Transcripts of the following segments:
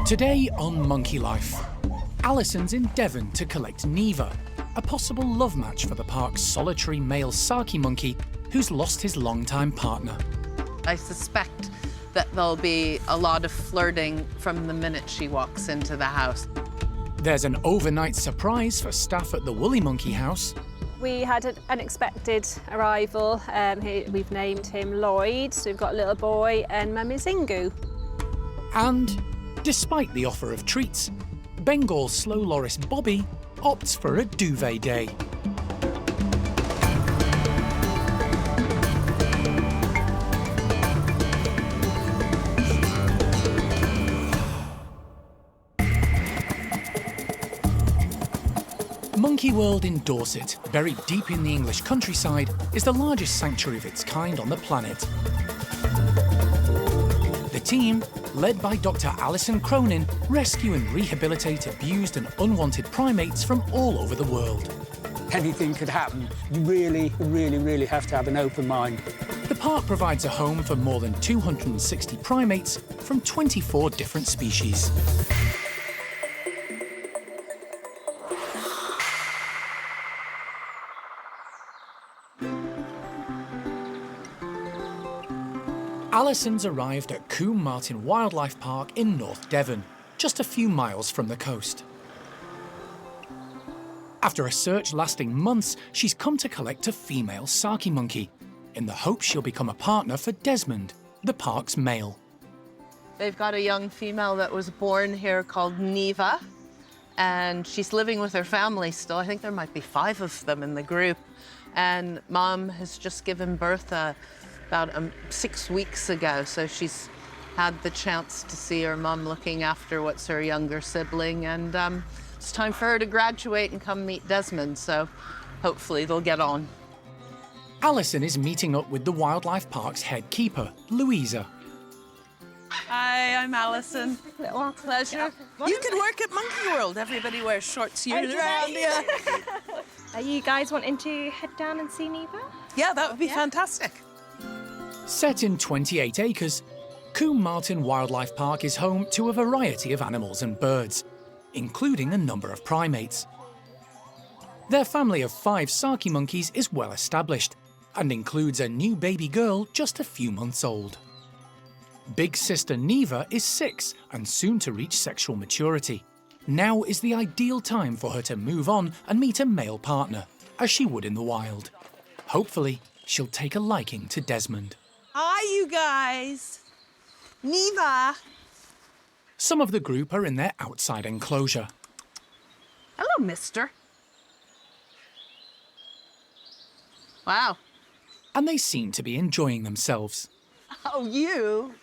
Today on Monkey Life, Alison's in Devon to collect Neva, a possible love match for the park's solitary male Saki monkey who's lost his longtime partner. I suspect that there'll be a lot of flirting from the minute she walks into the house. There's an overnight surprise for staff at the Woolly Monkey House. We had an unexpected arrival. We've named him Lloyd, so we've got a little boy, and Mum is Ingu. And, despite the offer of treats, Bengal slow loris Bobby opts for a duvet day. Monkey World in Dorset, buried deep in the English countryside, is the largest sanctuary of its kind on the planet. The team, led by Dr. Alison Cronin, rescue and rehabilitate abused and unwanted primates from all over the world. Anything could happen. You really have to have an open mind. The park provides a home for more than 260 primates from 24 different species. Alison's arrived at Combe Martin Wildlife Park in North Devon, just a few miles from the coast. After a search lasting months, she's come to collect a female Saki monkey, in the hope she'll become a partner for Desmond, the park's male. They've got a young female that was born here called Neva, and she's living with her family still. I think there might be 5 of them in the group. And Mom has just given birth about 6 weeks ago, so she's had the chance to see her mum looking after what's her younger sibling, and it's time for her to graduate and come meet Desmond, so hopefully they'll get on. Alison is meeting up with the Wildlife Park's head keeper, Louisa. Hi, I'm Alison. Pleasure. You could work at Monkey World. Everybody wears shorts year round. Yeah. Are you guys wanting to head down and see Neva? Yeah, that would be fantastic. Set in 28 acres, Combe Martin Wildlife Park is home to a variety of animals and birds, including a number of primates. Their family of 5 Saki monkeys is well established and includes a new baby girl just a few months old. Big sister Neva is 6 and soon to reach sexual maturity. Now is the ideal time for her to move on and meet a male partner, as she would in the wild. Hopefully, she'll take a liking to Desmond. Hi, you guys. Neva. Some of the group are in their outside enclosure. Hello, mister. Wow. And they seem to be enjoying themselves. Oh, you?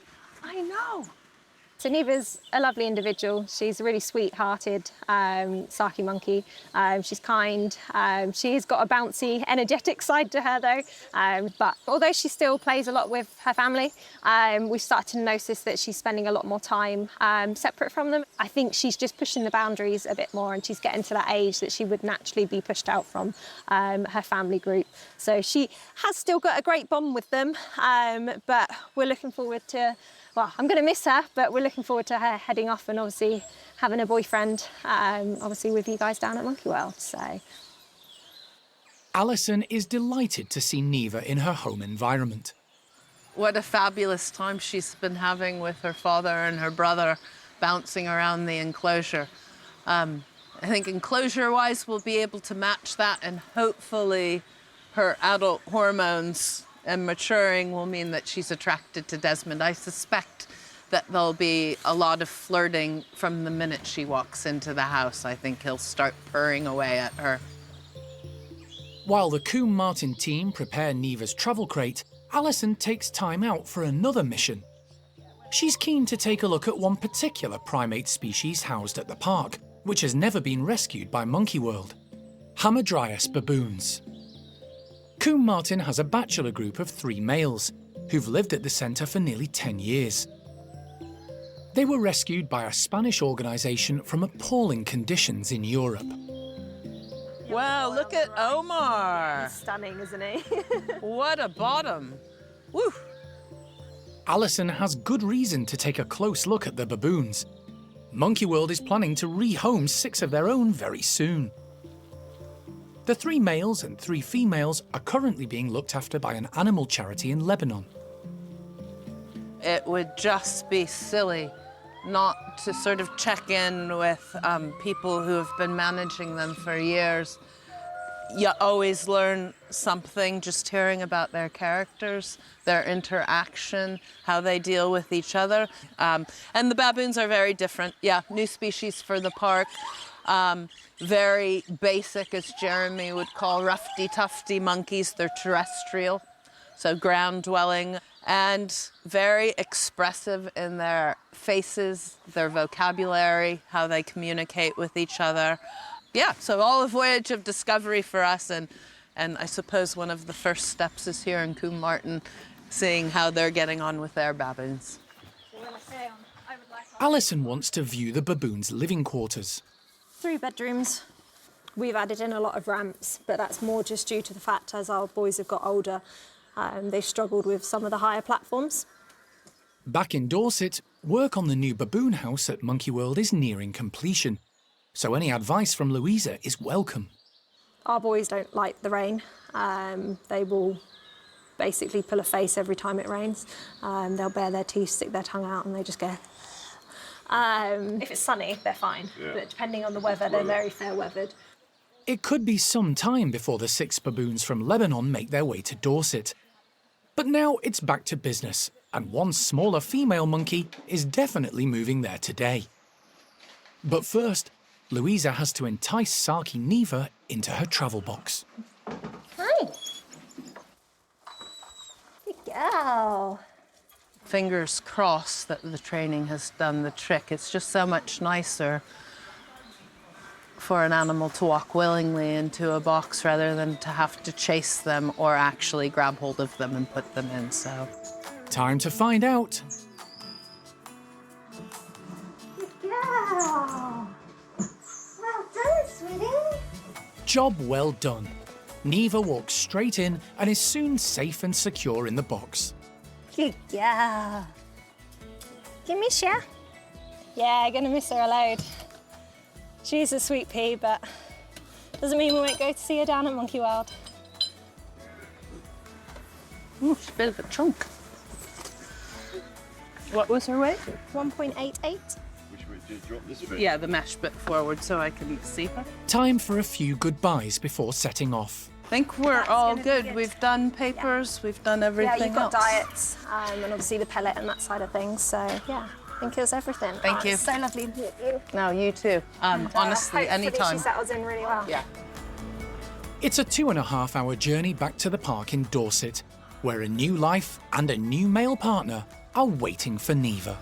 I know. So Neva's a lovely individual. She's a really sweet-hearted Saki monkey. She's kind. She's got a bouncy, energetic side to her, though. But although she still plays a lot with her family, we've started to notice that she's spending a lot more time separate from them. I think she's just pushing the boundaries a bit more, and she's getting to that age that she would naturally be pushed out from her family group. So she has still got a great bond with them, but we're looking forward to... Well, I'm going to miss her, but we're looking forward to her heading off and obviously having a boyfriend, obviously with you guys down at Monkey World, so. Alison is delighted to see Neva in her home environment. What a fabulous time she's been having with her father and her brother bouncing around the enclosure. I think enclosure-wise we'll be able to match that, and hopefully her adult hormones and maturing will mean that she's attracted to Desmond. I suspect that there'll be a lot of flirting from the minute she walks into the house. I think he'll start purring away at her. While the Combe Martin team prepare Neva's travel crate, Alison takes time out for another mission. She's keen to take a look at one particular primate species housed at the park, which has never been rescued by Monkey World: Hamadryas baboons. Combe Martin has a bachelor group of 3 males who've lived at the centre for nearly 10 years. They were rescued by a Spanish organisation from appalling conditions in Europe. Wow, look at Omar. He's stunning, isn't he? What a bottom. Woo. Alison has good reason to take a close look at the baboons. Monkey World is planning to rehome 6 of their own very soon. The 3 males and 3 females are currently being looked after by an animal charity in Lebanon. It would just be silly not to sort of check in with people who have been managing them for years. You always learn something just hearing about their characters, their interaction, how they deal with each other. And the baboons are very different. Yeah, new species for the park. Very basic, as Jeremy would call roughy-tufty monkeys. They're terrestrial, so ground-dwelling, and very expressive in their faces, their vocabulary, how they communicate with each other. Yeah, so all a voyage of discovery for us, and I suppose one of the first steps is here in Coombe Martin, seeing how they're getting on with their baboons. Alison wants to view the baboons' living quarters. 3 bedrooms. We've added in a lot of ramps, but that's more just due to the fact as our boys have got older, they've struggled with some of the higher platforms. Back in Dorset, work on the new baboon house at Monkey World is nearing completion, so any advice from Louisa is welcome. Our boys don't like the rain. They will basically pull a face every time it rains. They'll bare their teeth, stick their tongue out, and they just go. If it's sunny, they're fine, but depending on the weather, they're very fair-weathered. It could be some time before the 6 baboons from Lebanon make their way to Dorset. But now it's back to business, and one smaller female monkey is definitely moving there today. But first, Louisa has to entice Saki Neva into her travel box. Hi. Good girl. Fingers crossed that the training has done the trick. It's just so much nicer for an animal to walk willingly into a box rather than to have to chase them or actually grab hold of them and put them in, so. Time to find out. Good girl. Well done, sweetie. Job well done. Neva walks straight in and is soon safe and secure in the box. Good girl. Do you miss her? Yeah, gonna miss her a load. She's a sweet pea, but doesn't mean we won't go to see her down at Monkey World. Ooh, she's a bit of a chunk. What was her weight? 1.88. Which way did you drop this bit? Yeah, the mesh bit forward so I can see her. Time for a few goodbyes before setting off. I think we're That's all gonna be good. good. We've done papers, we've done everything Yeah, you've got else. diets and obviously the pellet and that side of things. So yeah, I think it was everything. Thank you. It's so lovely to meet you. No, you too. Honestly, Hopefully anytime. she settles in really well. Yeah. It's a 2.5-hour journey back to the park in Dorset, where a new life and a new male partner are waiting for Neva.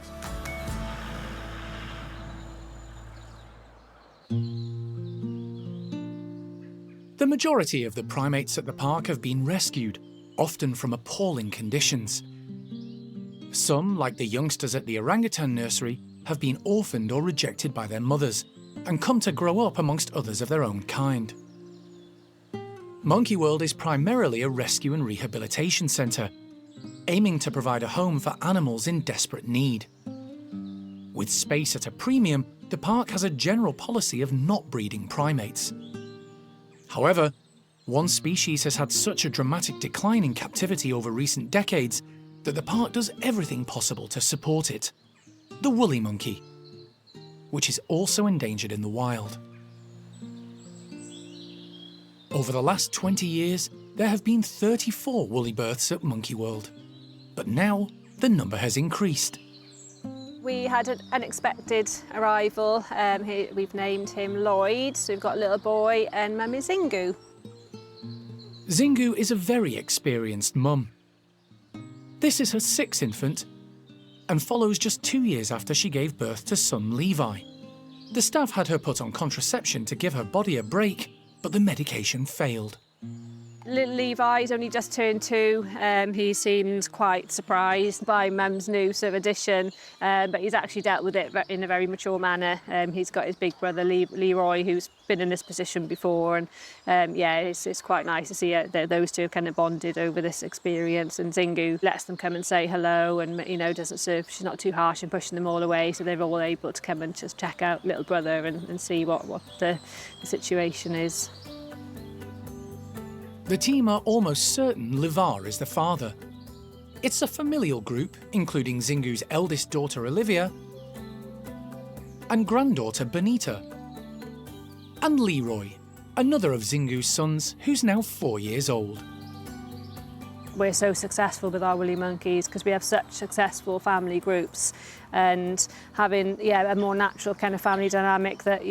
The majority of the primates at the park have been rescued, often from appalling conditions. Some, like the youngsters at the Orangutan nursery, have been orphaned or rejected by their mothers and come to grow up amongst others of their own kind. Monkey World is primarily a rescue and rehabilitation centre, aiming to provide a home for animals in desperate need. With space at a premium, the park has a general policy of not breeding primates. However, one species has had such a dramatic decline in captivity over recent decades that the park does everything possible to support it: the woolly monkey, which is also endangered in the wild. Over the last 20 years, there have been 34 woolly births at Monkey World, but now the number has increased. We had an unexpected arrival. We've named him Lloyd. So we've got a little boy and Mummy Zingu. Zingu is a very experienced mum. This is her 6th infant and follows just 2 years after she gave birth to son Levi. The staff had her put on contraception to give her body a break, but the medication failed. Little Levi's only just turned 2. He seemed quite surprised by Mum's new sort of addition, but he's actually dealt with it in a very mature manner. He's got his big brother Leroy, who's been in this position before, and yeah, it's quite nice to see those two kind of bonded over this experience. And Zingu lets them come and say hello, and doesn't serve. She's not too harsh in pushing them all away, so they're all able to come and just check out little brother and see what the situation is. The team are almost certain Levar is the father. It's a familial group, including Zingu's eldest daughter Olivia and granddaughter Benita, and Leroy, another of Zingu's sons who's now 4 years old. We're so successful with our woolly monkeys because we have such successful family groups, and having a more natural kind of family dynamic that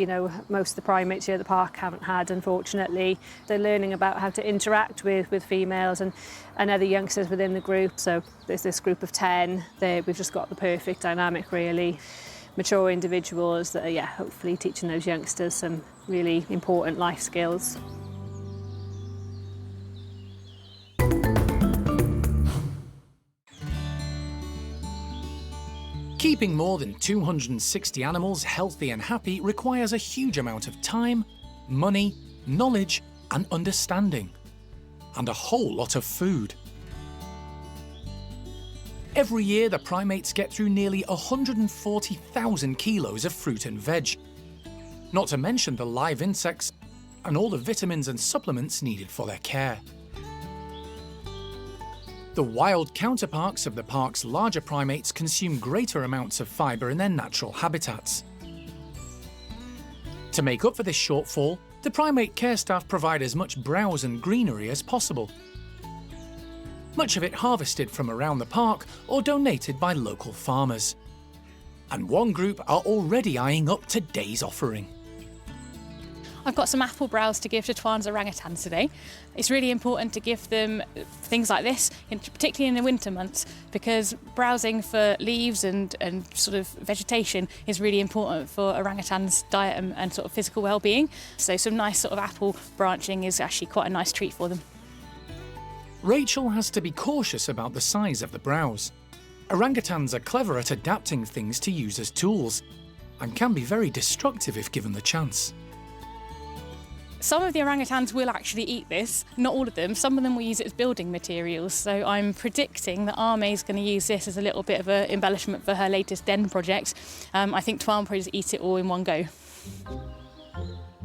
most of the primates here at the park haven't had, unfortunately. They're learning about how to interact with females and other youngsters within the group. So there's this group of 10. We've just got the perfect dynamic, really. Mature individuals that are hopefully teaching those youngsters some really important life skills. Keeping more than 260 animals healthy and happy requires a huge amount of time, money, knowledge and understanding, and a whole lot of food. Every year the primates get through nearly 140,000 kilos of fruit and veg, not to mention the live insects and all the vitamins and supplements needed for their care. The wild counterparts of the park's larger primates consume greater amounts of fibre in their natural habitats. To make up for this shortfall, the primate care staff provide as much browse and greenery as possible, much of it harvested from around the park or donated by local farmers. And one group are already eyeing up today's offering. I've got some apple browse to give to Tuan's orangutans today. It's really important to give them things like this, particularly in the winter months, because browsing for leaves and sort of vegetation is really important for orangutans' diet and sort of physical well-being. So some nice sort of apple branching is actually quite a nice treat for them. Rachel has to be cautious about the size of the browse. Orangutans are clever at adapting things to use as tools, and can be very destructive if given the chance. Some of the orangutans will actually eat this, not all of them. Some of them will use it as building materials. So I'm predicting that Arme is going to use this as a little bit of an embellishment for her latest den project. I think Tuan will probably just eat it all in one go.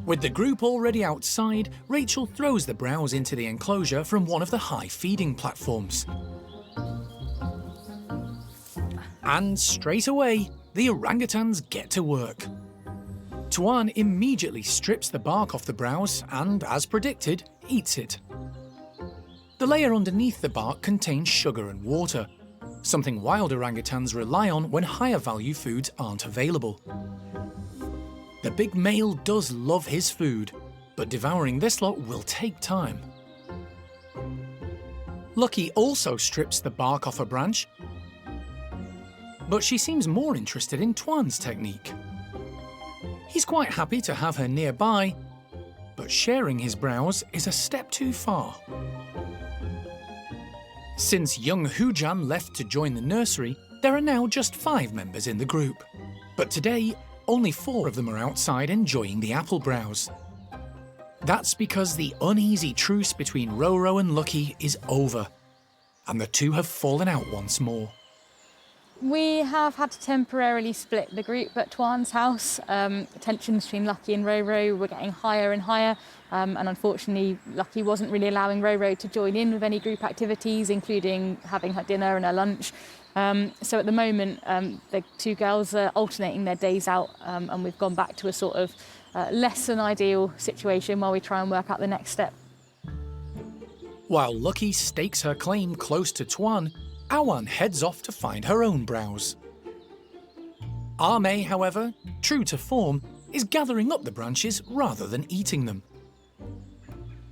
With the group already outside, Rachel throws the browse into the enclosure from one of the high feeding platforms. And straight away, the orangutans get to work. Tuan immediately strips the bark off the browse and, as predicted, eats it. The layer underneath the bark contains sugar and water, something wild orangutans rely on when higher value foods aren't available. The big male does love his food, but devouring this lot will take time. Lucky also strips the bark off a branch, but she seems more interested in Tuan's technique. He's quite happy to have her nearby, but sharing his browse is a step too far. Since young Hujan left to join the nursery, there are now just 5 members in the group. But today, only 4 of them are outside enjoying the apple browse. That's because the uneasy truce between Roro and Lucky is over, and the two have fallen out once more. We have had to temporarily split the group at Tuan's house. Tensions between Lucky and Roro were getting higher and higher, and unfortunately Lucky wasn't really allowing Roro to join in with any group activities, including having her dinner and her lunch. So at the moment the 2 girls are alternating their days out, and we've gone back to a sort of less than ideal situation while we try and work out the next step. While Lucky stakes her claim close to Tuan, Awan heads off to find her own browse. Arme, however, true to form, is gathering up the branches rather than eating them.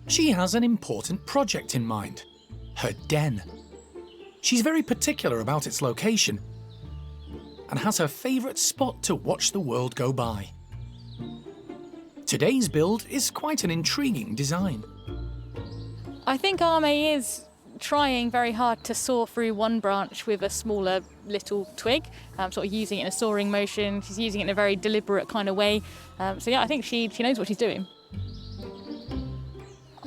She has an important project in mind, her den. She's very particular about its location and has her favourite spot to watch the world go by. Today's build is quite an intriguing design. I think Arme is trying very hard to saw through one branch with a smaller little twig, sort of using it in a sawing motion. She's using it in a very deliberate kind of way. So yeah, I think she knows what she's doing.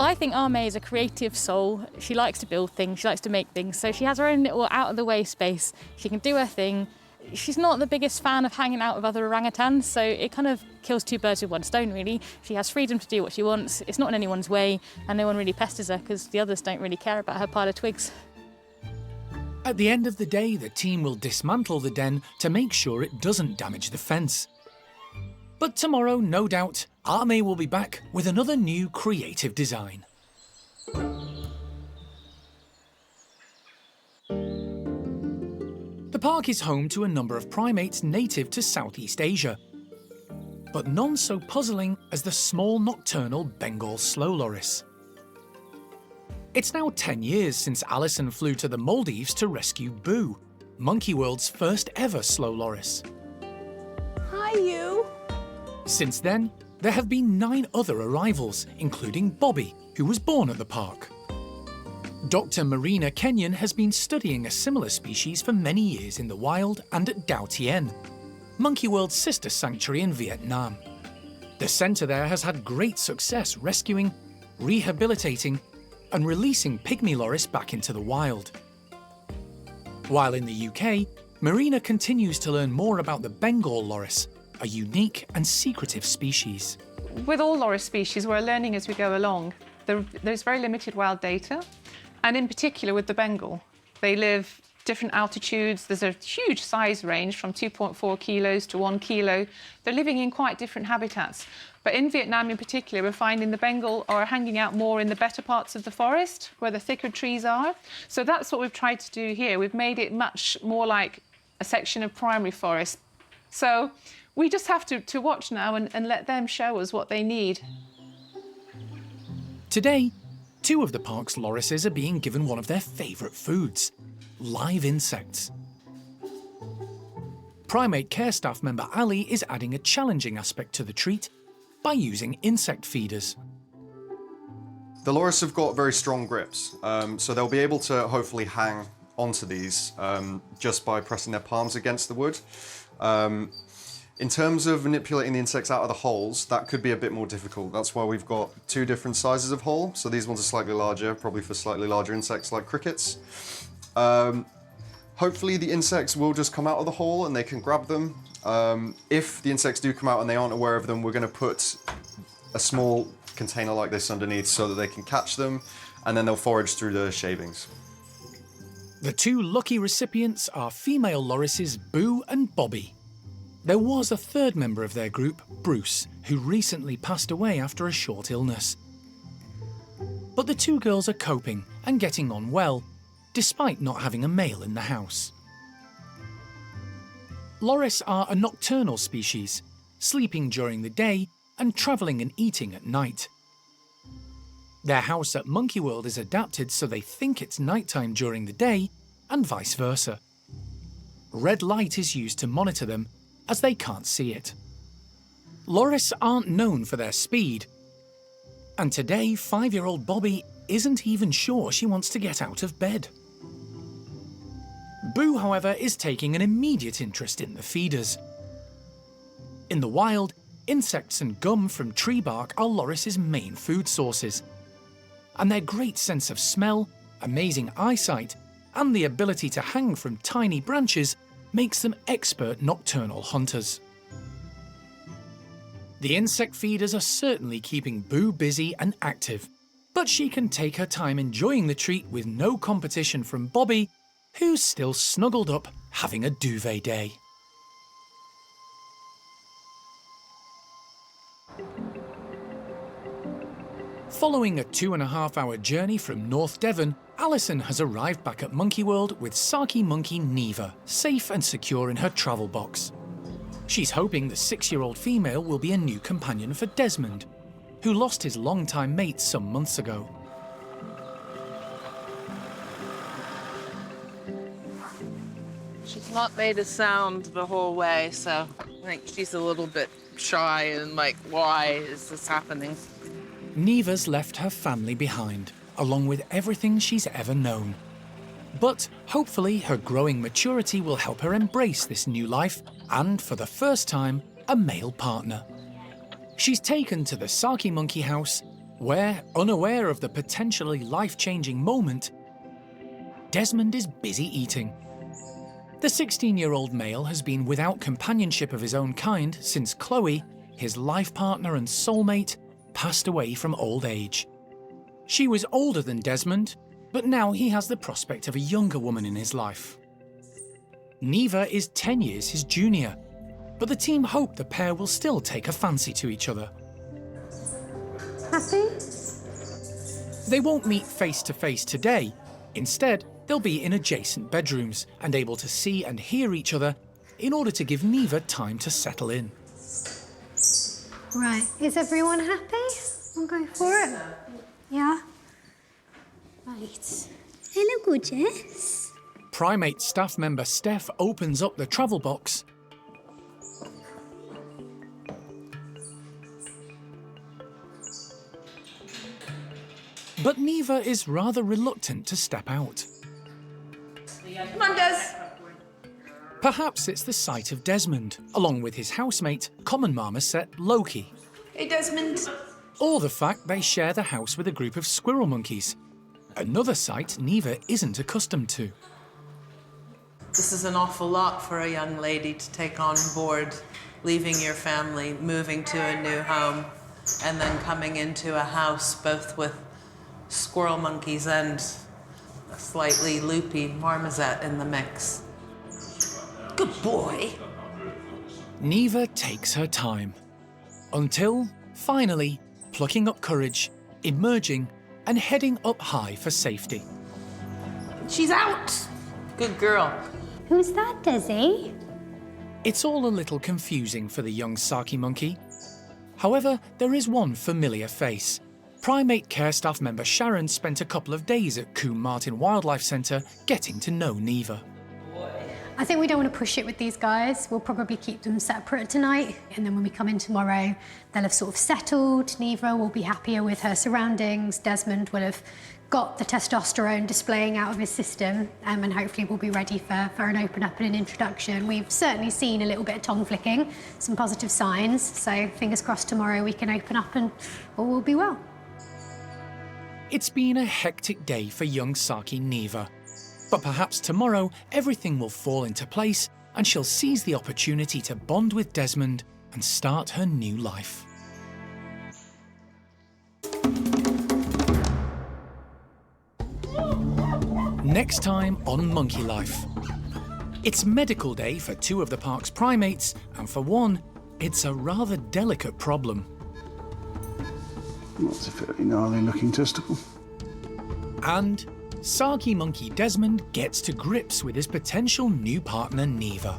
I think Arme is a creative soul. She likes to build things, she likes to make things, so she has her own little out-of-the-way space. She can do her thing. She's not the biggest fan of hanging out with other orangutans, so it kind of kills two birds with one stone, really. She has freedom to do what she wants, it's not in anyone's way, and no one really pesters her because the others don't really care about her pile of twigs. At the end of the day, the team will dismantle the den to make sure it doesn't damage the fence. But tomorrow, no doubt, Arme will be back with another new creative design. The park is home to a number of primates native to Southeast Asia, but none so puzzling as the small nocturnal Bengal slow loris. It's now 10 years since Alison flew to the Maldives to rescue Boo, Monkey World's first ever slow loris. Hi, you. Since then, there have been 9 other arrivals, including Bobby, who was born at the park. Dr. Marina Kenyon has been studying a similar species for many years in the wild and at Dao Tien, Monkey World's sister sanctuary in Vietnam. The centre there has had great success rescuing, rehabilitating, and releasing pygmy loris back into the wild. While in the UK, Marina continues to learn more about the Bengal loris, a unique and secretive species. With all loris species, we're learning as we go along. There's very limited wild data, and in particular with the Bengal. They live different altitudes. There's a huge size range from 2.4 kilos to 1 kilo. They're living in quite different habitats. But in Vietnam in particular, we're finding the Bengal are hanging out more in the better parts of the forest, where the thicker trees are. So that's what we've tried to do here. We've made it much more like a section of primary forest. So we just have to watch now and let them show us what they need. Today, 2 of the park's lorises are being given one of their favourite foods, live insects. Primate care staff member Ali is adding a challenging aspect to the treat by using insect feeders. The loris have got very strong grips, so they'll be able to hopefully hang onto these just by pressing their palms against the wood. In terms of manipulating the insects out of the holes, that could be a bit more difficult. That's why we've got 2 different sizes of hole. So these ones are slightly larger, probably for slightly larger insects like crickets. Hopefully the insects will just come out of the hole and they can grab them. If the insects do come out and they aren't aware of them, we're going to put a small container like this underneath so that they can catch them, and then they'll forage through the shavings. The 2 lucky recipients are female lorises Boo and Bobby. There was a 3rd member of their group, Bruce, who recently passed away after a short illness. But the 2 girls are coping and getting on well, despite not having a male in the house. Loris are a nocturnal species, sleeping during the day and travelling and eating at night. Their house at Monkey World is adapted so they think it's nighttime during the day, and vice versa. Red light is used to monitor them, as they can't see it. Loris aren't known for their speed, and today 5-year-old Bobby isn't even sure she wants to get out of bed. Boo, however, is taking an immediate interest in the feeders. In the wild, insects and gum from tree bark are Loris's main food sources, and their great sense of smell, amazing eyesight, and the ability to hang from tiny branches makes them expert nocturnal hunters. The insect feeders are certainly keeping Boo busy and active, but she can take her time enjoying the treat with no competition from Bobby, who's still snuggled up having a duvet day. Following a 2.5-hour journey from North Devon, Alison has arrived back at Monkey World with Saki monkey Neva, safe and secure in her travel box. She's hoping the 6-year-old female will be a new companion for Desmond, who lost his longtime mate some months ago. She's not made a sound the whole way, so I think she's a little bit shy and like, why is this happening? Neva's left her family behind, along with everything she's ever known. But hopefully her growing maturity will help her embrace this new life and, for the first time, a male partner. She's taken to the Saki monkey house, where, unaware of the potentially life-changing moment, Desmond is busy eating. The 16-year-old male has been without companionship of his own kind since Chloe, his life partner and soulmate, passed away from old age. She was older than Desmond, but now he has the prospect of a younger woman in his life. Neva is 10 years his junior, but the team hope the pair will still take a fancy to each other. Happy? They won't meet face to face today. Instead, they'll be in adjacent bedrooms and able to see and hear each other in order to give Neva time to settle in. Right, is everyone happy? We'll go for it. Yeah? Right. Hello, gorgeous. Primate staff member Steph opens up the travel box . But Neva is rather reluctant to step out. Come on, Des. Perhaps it's the sight of Desmond, along with his housemate, common marmoset Loki. Hey, Desmond. Or the fact they share the house with a group of squirrel monkeys. Another sight Neva isn't accustomed to. This is an awful lot for a young lady to take on board, leaving your family, moving to a new home, and then coming into a house both with squirrel monkeys and a slightly loopy marmoset in the mix. Good boy. Neva takes her time, until, finally, plucking up courage, emerging, and heading up high for safety. She's out. Good girl. Who's that, Desi? It's all a little confusing for the young Saki monkey. However, there is one familiar face. Primate care staff member Sharon spent a couple of days at Coombe Martin Wildlife Centre getting to know Neva. I think we don't want to push it with these guys. We'll probably keep them separate tonight. And then when we come in tomorrow, they'll have sort of settled. Neva will be happier with her surroundings. Desmond will have got the testosterone displaying out of his system. And hopefully we'll be ready for an open up and an introduction. We've certainly seen a little bit of tongue flicking, some positive signs. So fingers crossed tomorrow we can open up and all will be well. It's been a hectic day for young Saki Neva. But perhaps tomorrow everything will fall into place and she'll seize the opportunity to bond with Desmond and start her new life. Next time on Monkey Life. It's medical day for two of the park's primates, and for one, it's a rather delicate problem. That's a fairly gnarly looking testicle. And Saki monkey Desmond gets to grips with his potential new partner Neva.